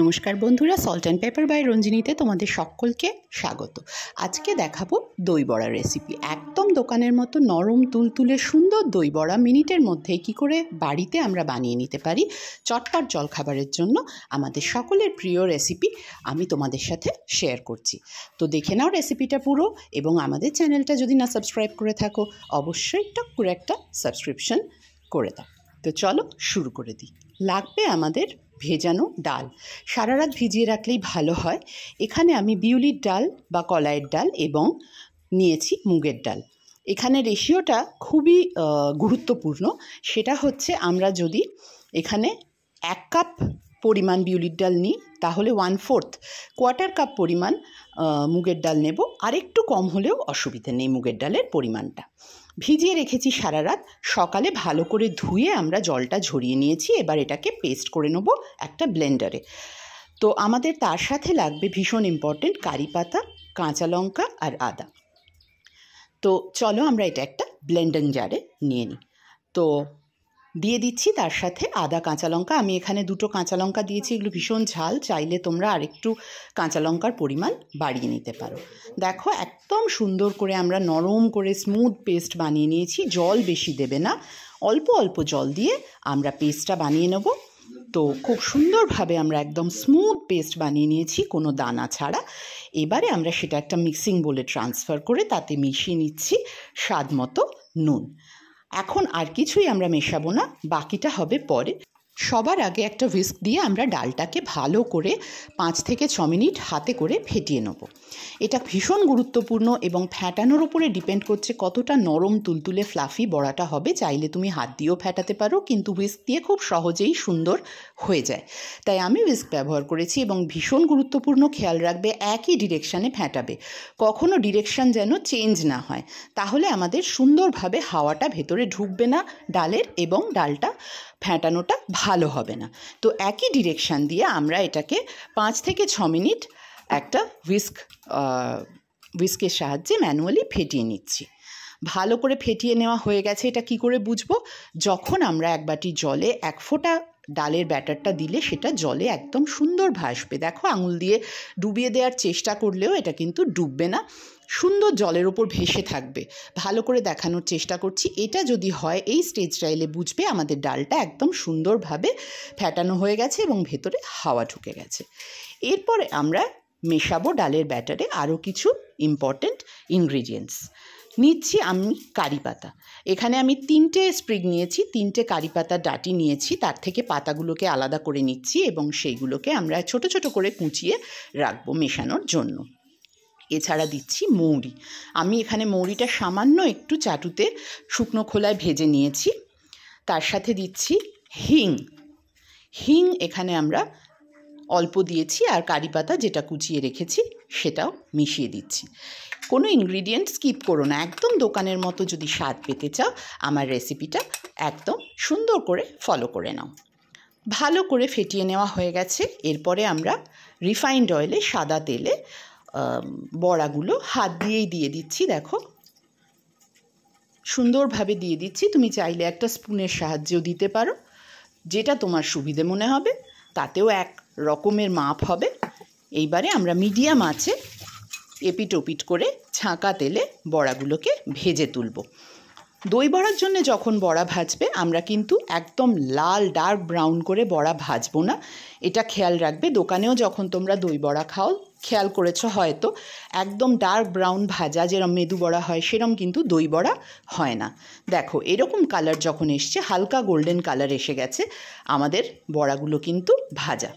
নমস্কার বন্ধুরা, salt and pepper by রঞ্জিনীতে তোমাদের সকলকে স্বাগত। আজকে দেখাবো দই বড়া রেসিপি। একদম দোকানের মতো নরম তুলতুলে সুন্দর দই বড়া মিনিটের মধ্যেই কী করে বাড়িতে আমরা বানিয়ে নিতে পারি চটপট জলখাবারের জন্য আমাদের সকলের প্রিয় রেসিপি আমি তোমাদের সাথে শেয়ার করছি। তো দেখে নাও রেসিপিটা পুরো, এবং আমাদের চ্যানেলটা যদি না সাবস্ক্রাইব করে থাকো অবশ্যই টক করে একটা সাবস্ক্রিপশন করে দাও। তো চলো শুরু করে দিই। লাগবে আমাদের ভেজানো ডাল। সারা রাত ভিজিয়ে রাখলেই ভালো হয়। এখানে আমি বিউলির ডাল বা কলাইয়ের ডাল এবং নিয়েছি মুগের ডাল। এখানে রেশিওটা খুবই গুরুত্বপূর্ণ। সেটা হচ্ছে আমরা যদি এখানে 1 কাপ পরিমাণ বিউলির ডাল নিই তাহলে 1/4 কোয়ার্টার কাপ পরিমাণ মুগের ডাল নেব। আর একটু কম হলেও অসুবিধা নেই মুগের ডালের পরিমাণটা। ভিজিয়ে রেখেছি সারা রাত। সকালে ভালো করে ধুয়ে আমরা জলটা ঝরিয়ে নিয়েছি। এবার এটাকে পেস্ট করে নেব একটা ব্লেন্ডারে। তো আমাদের তার সাথে লাগবে ভীষণ ইম্পর্টেন্ট কারি পাতা, কাঁচা লঙ্কা আর আদা। তো চলো আমরা এটা একটা ব্লেন্ডিং জারে নিয়ে নিই। তো দিয়ে দিচ্ছি তার সাথে আদা, কাঁচা লঙ্কা। আমি এখানে 2টো কাঁচা লঙ্কা দিয়েছি, এগুলো ভীষণ ঝাল, চাইলে তোমরা আরেকটু কাঁচা লঙ্কার পরিমাণ বাড়িয়ে নিতে পারো। দেখো একদম সুন্দর করে আমরা নরম করে স্মুথ পেস্ট বানিয়ে নিয়েছি। জল বেশি দেবে না, অল্প অল্প জল দিয়ে আমরা পেস্টটা বানিয়ে নেব। তো খুব সুন্দরভাবে আমরা একদম স্মুথ পেস্ট বানিয়ে নিয়েছি, কোনো দানা ছাড়া। এবারে আমরা সেটা একটা মিক্সিং বোলে ট্রান্সফার করে তাতে মিশিয়ে নিচ্ছি স্বাদ মতো নুন। এখন আর কিছুই আমরা মেশাবো না, বাকিটা হবে পরে। সবার আগে একটা হুইস্ক দিয়ে আমরা ডালটাকে ভালো করে 5 থেকে 6 মিনিট হাতে করে ফেটিয়ে নেব। এটা ভীষণ গুরুত্বপূর্ণ এবং ফ্যাটানোর উপরে ডিপেন্ড করছে কতটা নরম তুলতুলে ফ্লাফি বড়াটা হবে। চাইলে তুমি হাত দিয়েও ফেটাতে পারো, কিন্তু হুইস্ক দিয়ে খুব সহজেই সুন্দর হয়ে যায়। তাই আমি হুইস্ক ব্যবহার করেছি। এবং ভীষণ গুরুত্বপূর্ণ, খেয়াল রাখবে একই ডিরেকশানে ফেটাবে, কখনো ডিরেকশান যেন চেঞ্জ না হয়, তাহলে আমাদের সুন্দরভাবে হাওয়াটা ভেতরে ঢুকবে না ডালের এবং ডালটা ফেটানোটা ভালো হবে না। তো একই ডিরেকশান দিয়ে আমরা এটাকে 5 থেকে 6 মিনিট একটা হুইস্কের সাহায্যে ম্যানুয়ালি ফেটিয়ে নিচ্ছি। ভালো করে ফেটিয়ে নেওয়া হয়ে গেছে। এটা কি করে বুঝবো? যখন আমরা 1 বাটি জলে 1 ফোঁটা ডালের ব্যাটারটা দিলে সেটা জলে একদম সুন্দর ভাসবে। দেখো আঙুল দিয়ে ডুবিয়ে দেওয়ার চেষ্টা করলেও এটা কিন্তু ডুববে না, সুন্দর জলের ওপর ভেসে থাকবে। ভালো করে দেখানোর চেষ্টা করছি। এটা যদি হয় এই স্টেজটা এলে বুঝবে আমাদের ডালটা একদম সুন্দরভাবে ফেটানো হয়ে গেছে এবং ভেতরে হাওয়া ঢুকে গেছে। এরপরে আমরা মেশাবো ডালের ব্যাটারে আরও কিছু ইম্পর্ট্যান্ট ইনগ্রিডিয়েন্টস। নিচ্ছি আমি কারি পাতা। এখানে আমি 3টে স্প্রিগ নিয়েছি, 3টে কারি পাতা ডাঁটি নিয়েছি। তার থেকে পাতাগুলোকে আলাদা করে নিচ্ছি এবং সেইগুলোকে আমরা ছোট ছোট করে কুচিয়ে রাখবো মেশানোর জন্য। এছাড়া দিচ্ছি মৌরি। আমি এখানে মৌরিটা সামান্য একটু চাটুতে শুকনো খোলায় ভেজে নিয়েছি। তার সাথে দিচ্ছি হিং এখানে আমরা অল্প দিয়েছি, আর কারি পাতা যেটা কুচিয়ে রেখেছি সেটাও মিশিয়ে দিচ্ছি। কোনো ইনগ্রিডিয়েন্ট স্কিপ করো না। একদম দোকানের মতো যদি স্বাদ পেতে চাও আমার রেসিপিটা একদম সুন্দর করে ফলো করে নাও। ভালো করে ফেটিয়ে নেওয়া হয়ে গেছে। এরপরে আমরা রিফাইন্ড অয়েলে, সাদা তেলে বড়াগুলো হাত দিয়েই দিয়ে দিচ্ছি। দেখো সুন্দরভাবে দিয়ে দিচ্ছি। তুমি চাইলে একটা স্পুনের সাহায্যেও দিতে পারো, যেটা তোমার সুবিধে মনে হবে, তাতেও এক রকমের মাপ হবে। এইবারে আমরা মিডিয়াম আঁচে এপিট ওপিট করে ছাঁকা তেলে বড়াগুলোকে ভেজে তুলব। দই বড়ার জন্য যখন বড়া ভাজবে আমরা কিন্তু একদম লাল ডার্ক ব্রাউন করে বড়া ভাজবো না, এটা খেয়াল রাখবে। দোকানেও যখন তোমরা দই বড়া খাও খেয়াল করেছো হয়তো, একদম ডার্ক ব্রাউন ভাজা যেরম মেদু বড়া হয় সেরম কিন্তু দই বড়া হয় না। দেখো এরকম কালার যখন এসছে, হালকা গোল্ডেন কালার এসে গেছে, আমাদের বড়াগুলো কিন্তু ভাজা।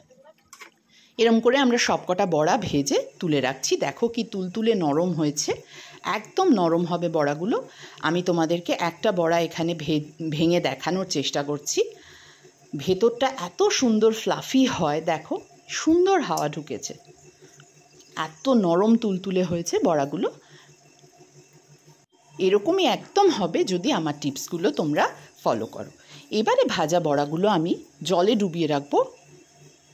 এরম করে আমরা সবকটা বড়া ভেজে তুলে রাখছি। দেখো কি তুলতুলে নরম হয়েছে, একদম নরম হবে বড়াগুলো। আমি তোমাদেরকে একটা বড়া এখানে ভেঙে দেখানোর চেষ্টা করছি। ভেতরটা এত সুন্দর ফ্লাফি হয়, দেখো সুন্দর হাওয়া ঢুকেছে, এত নরম তুলতুলে হয়েছে বড়াগুলো। এরকমই একদম হবে যদি আমার টিপসগুলো তোমরা ফলো করো। এবারে ভাজা বড়াগুলো আমি জলে ডুবিয়ে রাখবো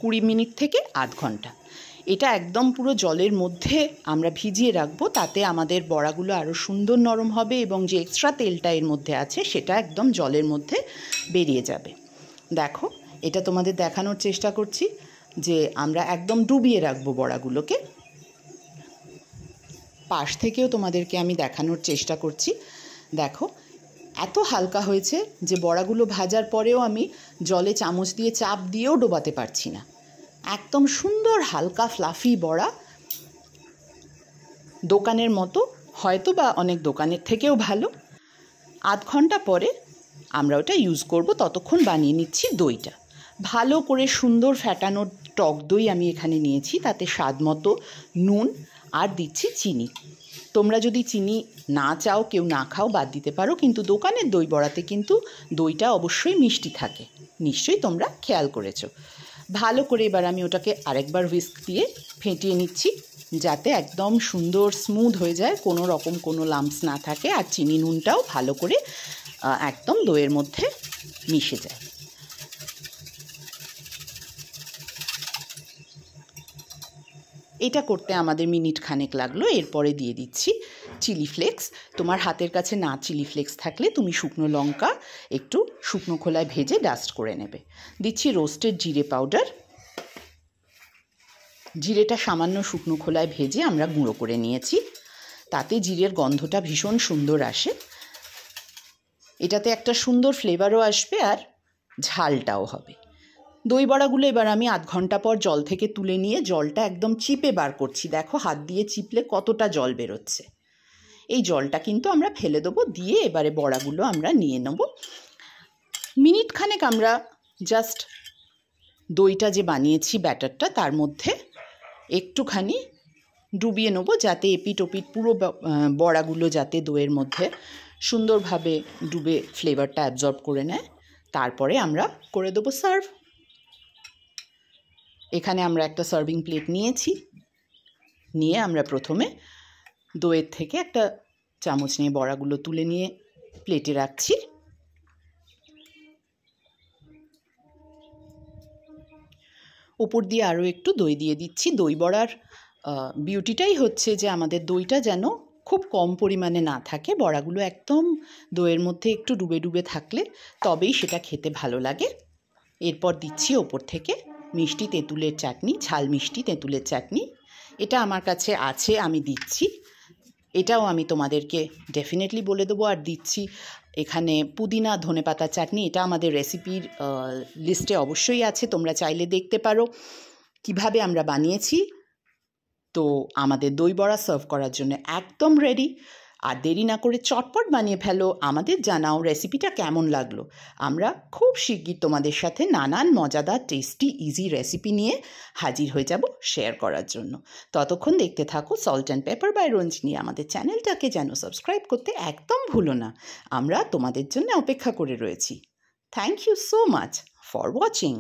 20 মিনিট থেকে আধ ঘন্টা। এটা একদম পুরো জলের মধ্যে আমরা ভিজিয়ে রাখবো, তাতে আমাদের বড়াগুলো আরও সুন্দর নরম হবে এবং যে এক্সট্রা তেলটা এর মধ্যে আছে সেটা একদম জলের মধ্যে বেরিয়ে যাবে। দেখো এটা তোমাদের দেখানোর চেষ্টা করছি। যে আমরা একদম ডুবিয়ে রাখবো বড়াগুলোকে। পাশ থেকেও তোমাদেরকে আমি দেখানোর চেষ্টা করছি। দেখো এত হালকা হয়েছে যে বড়াগুলো ভাজার পরেও আমি জলে চামচ দিয়ে চাপ দিয়েও ডোবাতে পারছি না। একদম সুন্দর হালকা ফ্লাফি বড়া, দোকানের মতো, হয়তো বা অনেক দোকানের থেকেও ভালো। আধ ঘন্টা পরে আমরা ওটা ইউজ করব, ততক্ষণ বানিয়ে নিচ্ছি দইটা। ভালো করে সুন্দর ফ্যাটানো টক দই আমি এখানে নিয়েছি, তাতে স্বাদ মতো নুন আর দিচ্ছি চিনি। তোমরা যদি চিনি না চাও, কেউ না খাও, বাদ দিতে পারো, কিন্তু দোকানের দই বড়াতে কিন্তু দইটা অবশ্যই মিষ্টি থাকে, নিশ্চয়ই তোমরা খেয়াল করেছো। ভালো করে এবার আমি ওটাকে আরেকবার হুইস্ক দিয়ে ফেটিয়ে নিচ্ছি, যাতে একদম সুন্দর স্মুথ হয়ে যায়, কোনো রকম কোনো লাম্পস না থাকে, আর চিনি নুনটাও ভালো করে একদম দইয়ের মধ্যে মিশে যায়। এটা করতে আমাদের মিনিট খানেক লাগলো। এরপরে দিয়ে দিচ্ছি চিলি ফ্লেক্স। তোমার হাতের কাছে না চিলি ফ্লেক্স থাকলে তুমি শুকনো লঙ্কা একটু শুকনো খোলায় ভেজে ডাস্ট করে নেবে। দিচ্ছি রোস্টেড জিরে পাউডার। জিরেটা সামান্য শুকনো খোলায় ভেজে আমরা গুঁড়ো করে নিয়েছি, তাতে জিরের গন্ধটা ভীষণ সুন্দর আসে। এটাতে একটা সুন্দর ফ্লেভারও আসবে আর ঝালটাও হবে। দই বড়াগুলো এবার আমি আধ ঘন্টা পর জল থেকে তুলে নিয়ে জলটা একদম চিপে বার করছি। দেখো হাত দিয়ে চিপলে কতটা জল বেরোচ্ছে। এই জলটা কিন্তু আমরা ফেলে দেবো, দিয়ে এবারে বড়াগুলো আমরা নিয়ে নেব। মিনিট খানেক আমরা জাস্ট দইটা যে বানিয়েছি ব্যাটারটা, তার মধ্যে একটুখানি ডুবিয়ে নেবো, যাতে এপিট ওপিট পুরো বড়াগুলো যাতে দইয়ের মধ্যে সুন্দরভাবে ডুবে ফ্লেভারটা অ্যাবজর্ব করে নেয়। তারপরে আমরা করে দেবো সার্ভ। এখানে আমরা একটা সার্ভিং প্লেট নিয়েছি, নিয়ে আমরা প্রথমে দইয়ের থেকে একটা চামচ নিয়ে বড়াগুলো তুলে নিয়ে প্লেটে রাখছি। উপর দিয়ে আরও একটু দই দিয়ে দিচ্ছি। দই বড়ার বিউটিটাই হচ্ছে যে আমাদের দইটা যেন খুব কম পরিমাণে না থাকে, বড়াগুলো একদম দইয়ের মধ্যে একটু ডুবে ডুবে থাকলে তবেই সেটা খেতে ভালো লাগে। এরপর দিচ্ছি ওপর থেকে মিষ্টি তেঁতুলের চাটনি, ঝাল মিষ্টি তেঁতুলের চাটনি। এটা আমার কাছে আছে, আমি দিচ্ছি। এটাও আমি তোমাদেরকে ডেফিনেটলি বলে দেবো। আর দিচ্ছি এখানে পুদিনা ধনেপাতা চাটনি, এটা আমাদের রেসিপির লিস্টে অবশ্যই আছে, তোমরা চাইলে দেখতে পারো কিভাবে আমরা বানিয়েছি। তো আমাদের দই বড়া সার্ভ করার জন্য একদম রেডি। আর দেরি না করে চটপট বানিয়ে ফেলো, আমাদের জানাও রেসিপিটা কেমন লাগলো। আমরা খুব শিগগির তোমাদের সাথে নানান মজাদার টেস্টি ইজি রেসিপি নিয়ে হাজির হয়ে যাব শেয়ার করার জন্য। ততক্ষণ দেখতে থাকো salt and pepper by Ranjini. আমাদের চ্যানেলটাকে যেন সাবস্ক্রাইব করতে একদম ভুলো না, আমরা তোমাদের জন্য অপেক্ষা করে রয়েছি। Thank you so much for watching.